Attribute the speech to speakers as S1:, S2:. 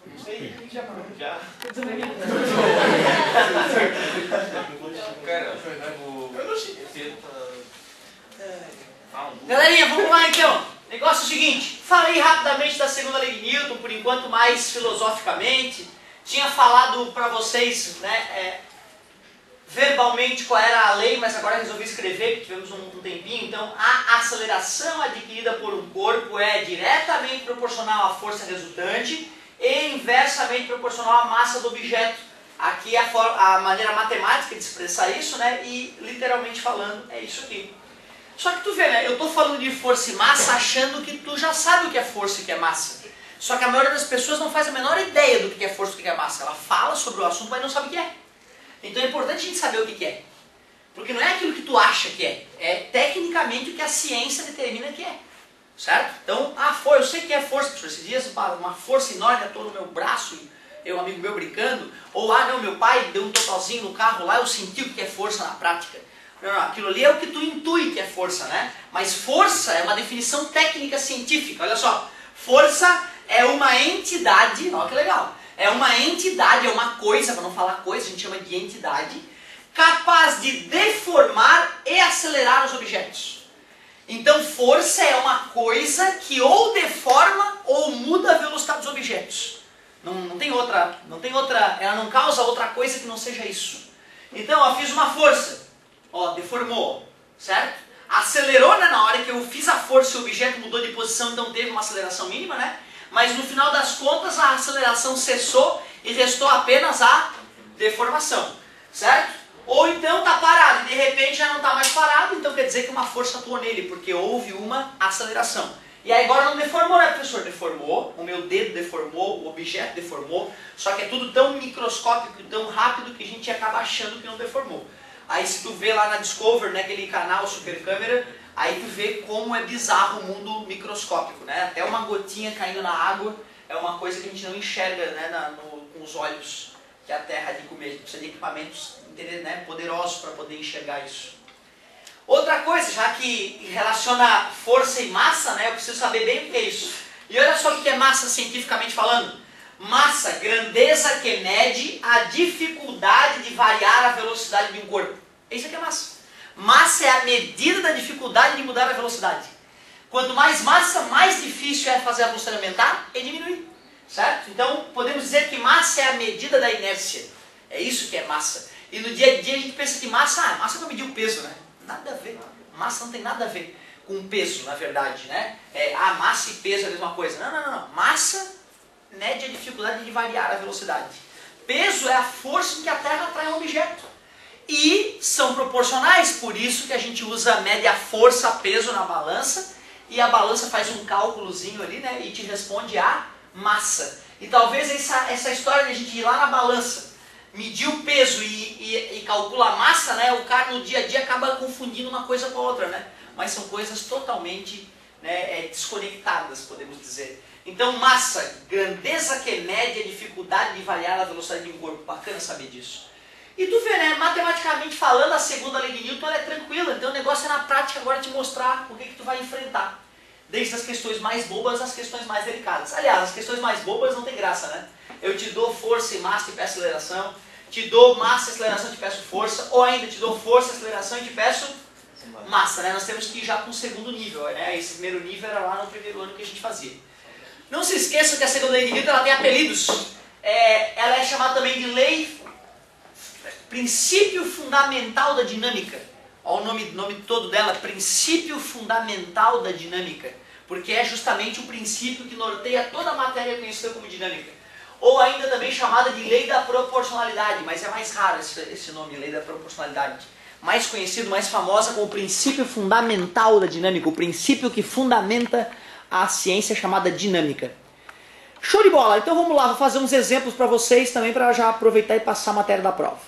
S1: Não sei, já. Cara, eu não sei.
S2: Galerinha, vamos lá então. O negócio é o seguinte, falei rapidamente da segunda lei de Newton, por enquanto mais filosoficamente. Tinha falado para vocês, né, verbalmente qual era a lei, mas agora resolvi escrever, porque tivemos um tempinho. Então, a aceleração adquirida por um corpo é diretamente proporcional à força resultante e inversamente proporcional à massa do objeto. Aqui é a maneira matemática de expressar isso, né, e literalmente falando é isso aqui. Só que tu vê, né, eu estou falando de força e massa achando que tu já sabe o que é força e o que é massa. Só que a maioria das pessoas não faz a menor ideia do que é força e o que é massa. Ela fala sobre o assunto, mas não sabe o que é. Então é importante a gente saber o que é. Porque não é aquilo que tu acha que é tecnicamente o que a ciência determina que é. Certo? Então, eu sei que é força, professor. Esses dias uma força enorme atuou no meu braço, um amigo meu brincando. Ou, não, meu pai deu um totalzinho no carro lá, eu senti o que é força na prática. Não, aquilo ali é o que tu intui que é força, né? Mas força é uma definição técnica científica. Olha só, força é uma entidade, olha que legal. É uma entidade, é uma coisa, para não falar coisa, a gente chama de entidade, capaz de deformar e acelerar os objetos. Então força é uma coisa que ou deforma ou muda a velocidade dos objetos. Não tem outra, ela não causa outra coisa que não seja isso. Então, fiz uma força, deformou, certo? Acelerou, né, na hora que eu fiz a força, o objeto mudou de posição, então teve uma aceleração mínima, né? Mas no final das contas a aceleração cessou e restou apenas a deformação, certo? Ou então está parado e de repente já não está mais parado, então quer dizer que uma força atuou nele, porque houve uma aceleração. E aí agora não deformou, né, professor? Deformou, o meu dedo deformou, o objeto deformou, só que é tudo tão microscópico, tão rápido que a gente acaba achando que não deformou. Aí se tu vê lá na Discovery, naquele canal Super Câmera, aí tu vê como é bizarro o mundo microscópico, né? Até uma gotinha caindo na água é uma coisa que a gente não enxerga, né, com os olhos, que é a terra de comer. A gente precisa de equipamentos, né, poderosos para poder enxergar isso. Outra coisa, já que relaciona força e massa, né, eu preciso saber bem o que é isso. E olha só o que é massa cientificamente falando. Massa, grandeza que mede a dificuldade de variar a velocidade de um corpo. Isso aqui é massa. Massa é a medida da dificuldade de mudar a velocidade. Quanto mais massa, mais difícil é fazer a velocidade aumentar e diminuir. Certo? Então, podemos dizer que massa é a medida da inércia. É isso que é massa. E no dia a dia a gente pensa que massa é para medir o peso, né? Nada a ver. Massa não tem nada a ver com peso, na verdade, né? Massa e peso é a mesma coisa. Não. Massa mede a dificuldade de variar a velocidade. Peso é a força em que a Terra atrai um objeto. E são proporcionais, por isso que a gente mede a força, peso na balança, e a balança faz um cálculozinho ali, né, e te responde a massa. E talvez essa história de a gente ir lá na balança, medir o peso e calcular a massa, né, o cara no dia a dia acaba confundindo uma coisa com a outra, né? Mas são coisas totalmente, né, desconectadas, podemos dizer. Então massa, grandeza que mede a dificuldade de variar a velocidade de um corpo. Bacana saber disso. E tu vê, né, matematicamente falando, a segunda lei de Newton ela é tranquila, então o negócio é na prática agora te mostrar o que tu vai enfrentar. Desde as questões mais bobas às questões mais delicadas. Aliás, as questões mais bobas não tem graça, né? Eu te dou força e massa e te peço aceleração, te dou massa e aceleração e te peço força, ou ainda te dou força e aceleração e te peço massa, né? Nós temos que ir já para um segundo nível, né? Esse primeiro nível era lá no primeiro ano que a gente fazia. Não se esqueçam que a segunda lei de Newton ela tem apelidos. Ela é chamada também de princípio fundamental da dinâmica. Olha o nome todo dela, princípio fundamental da dinâmica. Porque é justamente o princípio que norteia toda a matéria conhecida como dinâmica. Ou ainda também chamada de lei da proporcionalidade, mas é mais raro esse nome, lei da proporcionalidade. Mais conhecido, mais famosa como princípio fundamental da dinâmica, o princípio que fundamenta a ciência chamada dinâmica. Show de bola! Então vamos lá, vou fazer uns exemplos para vocês também para já aproveitar e passar a matéria da prova.